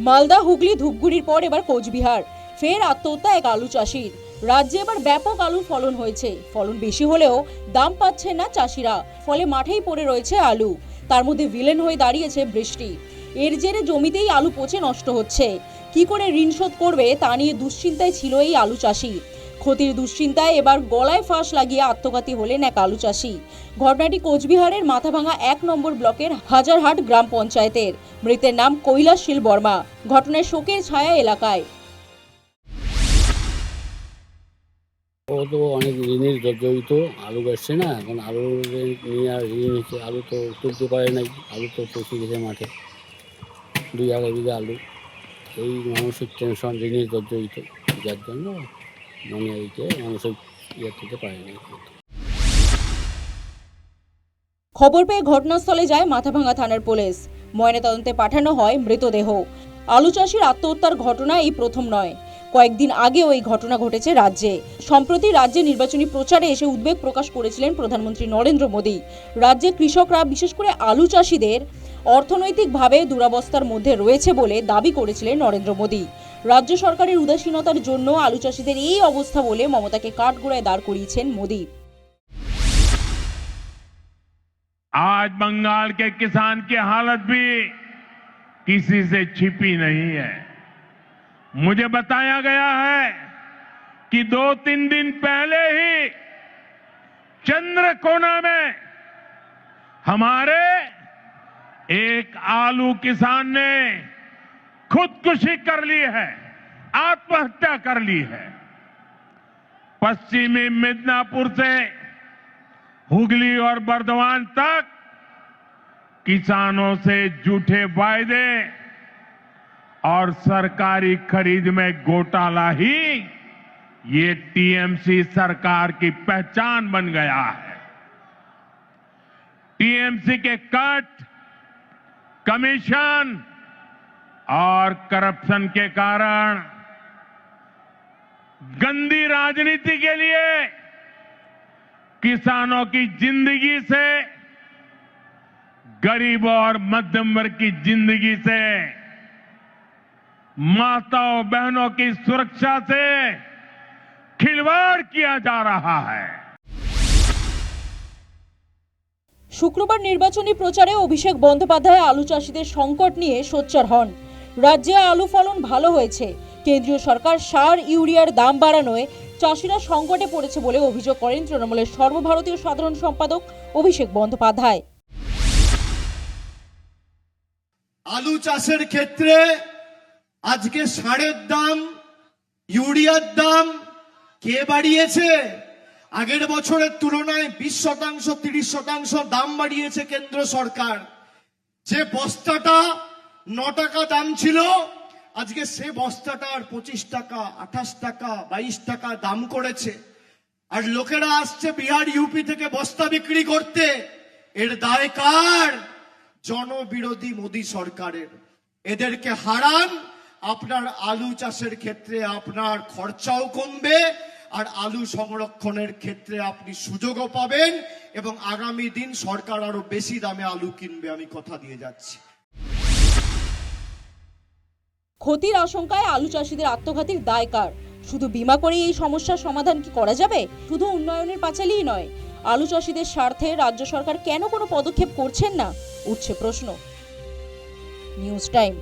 মালদা, হুগলি, ধূপগুড়ির পর এবার কোচবিহার। ফের আত্মহত্যা এক আলু চাষির। রাজ্যে এবার ব্যাপক আলুর ফলন হয়েছে। ফলন বেশি হলেও দাম পাচ্ছেন না চাষিরা, ফলে মাঠেই পড়ে রয়েছে আলু। তার মধ্যে ভিলেন হয়ে দাঁড়িয়েছে বৃষ্টি। এর জেরে জমিতেই আলু পচে নষ্ট হচ্ছে। কি করে ঋণ শোধ করবে তা নিয়ে দুশ্চিন্তায় ছিল এই আলু চাষি। ক্ষতির দুশ্চিন্তায় এবার গলায় ফাঁস লাগিয়ে আত্মঘাতী হলেন এক আলু চাষি। ঘটনাটি কোচবিহারের মাথাভাঙা 1 নম্বর ব্লকের হাজারহাট গ্রাম পঞ্চায়েতের। মৃতের নাম কৈলাস শীল বর্মা। ঘটনায় শোকের ছায়া এলাকায়। ও তো অনেক ঋণের জড়িত, আলু বেচছে না, এখন আলু নিয়ে আর ঋণ হচ্ছে, আলু তো তুলতে পারে নাই, আলু তো পচে গেছে মাঠে, 2-2.5 বিঘা আলু। এই মানসিক টেনশন, ঋণের জড়িত, যার জন্য মানে এইটা মানসিক ইয়ে থেকে পারে নাই। খবর পেয়ে ঘটনাস্থলে যায় মাথাভাঙা থানার পুলিশ। ময়নাতদন্তে পাঠানো হয় মৃতদেহ। আলু চাষির আত্মহত্যার ঘটনা এই প্রথম নয়। কয়েকদিন আগেও এই ঘটনা ঘটেছে রাজ্যে। সম্প্রতি রাজ্যে নির্বাচনী প্রচারে এসে উদ্বেগ প্রকাশ করেছিলেন প্রধানমন্ত্রী নরেন্দ্র মোদী। রাজ্যে কৃষকরা, বিশেষ করে আলু চাষিদের অর্থনৈতিকভাবে দুরবস্থার মধ্যে রয়েছে বলে দাবি করেছিলেন নরেন্দ্র মোদী। রাজ্য সরকারের উদাসীনতার জন্য আলু চাষিদের এই অবস্থা বলে মমতাকে কাঠগড়ায় দাঁড় করিয়েছেন মোদী। आज बंगाल के किसान की हालत भी किसी से छिपी नहीं है। मुझे बताया गया है कि 2-3 दिन पहले ही चंद्रकोना में हमारे एक आलू किसान ने खुदकुशी कर ली है, आत्महत्या कर ली है। पश्चिमी मिदनापुर से हुगली और बर्धमान तक किसानों से झूठे वायदे और सरकारी खरीद में घोटाला ही ये टीएमसी सरकार की पहचान बन गया है। टीएमसी के कट, कमीशन और करप्शन के कारण गंदी राजनीति के लिए किसानों की जिंदगी से, गरीबों और मध्यम वर्ग की जिंदगी से, माताओं बहनों की सुरक्षा से खिलवाड़ किया जा रहा है। শুক্রবার নির্বাচনী প্রচারে অভিষেক বন্দ্যোপাধ্যায় আলু চাষিদের সংকট নিয়ে সোচ্চার হন। রাজ্যে আলু ফলন ভালো হয়েছে। কেন্দ্রীয় সরকার সার, ইউরিয়ার দাম বাড়ানোয় চাষিরা সংকটে পড়েছে বলে অভিযোগ করেন তৃণমূলের সর্বভারতীয় সাধারণ সম্পাদক অভিষেক বন্দ্যোপাধ্যায়। আলু চাষের ক্ষেত্রে আজকে সারের দাম, ইউরিয়ার দাম কে বাড়িয়েছে? আগের বছরের তুলনায় 20%, 30% দাম বাড়িয়েছে কেন্দ্র সরকার। যে বস্তাটা 9 টাকা দাম ছিল, আজকে সে বস্তাটার 25 টাকা, 28 টাকা, 22 টাকা দাম করেছে। আর লোকেরা আসছে বিহার, ইউপি থেকে বস্তা বিক্রি করতে। এর দায় কার? জনবিরোধী মোদী সরকারের। এদেরকে হারান, আপনার আলু চাষের ক্ষেত্রে আপনার খরচাও কমবে, আর আলু সংরক্ষণের ক্ষেত্রে আপনি সুযোগও পাবেন, এবং আগামী দিন সরকার আরো বেশি দামে আলু কিনবে, আমি কথা দিয়ে যাচ্ছি। ক্ষতির আশঙ্কায় আলু চাষিদের আত্মঘাতীর দায় কার? শুধু বীমা করে এই সমস্যার সমাধান কি করা যাবে? শুধু উন্নয়নের পাঁচালীই নয়, আলু চাষিদের স্বার্থে রাজ্য সরকার কেন কোনো পদক্ষেপ করছেন না, উঠছে প্রশ্ন। News time.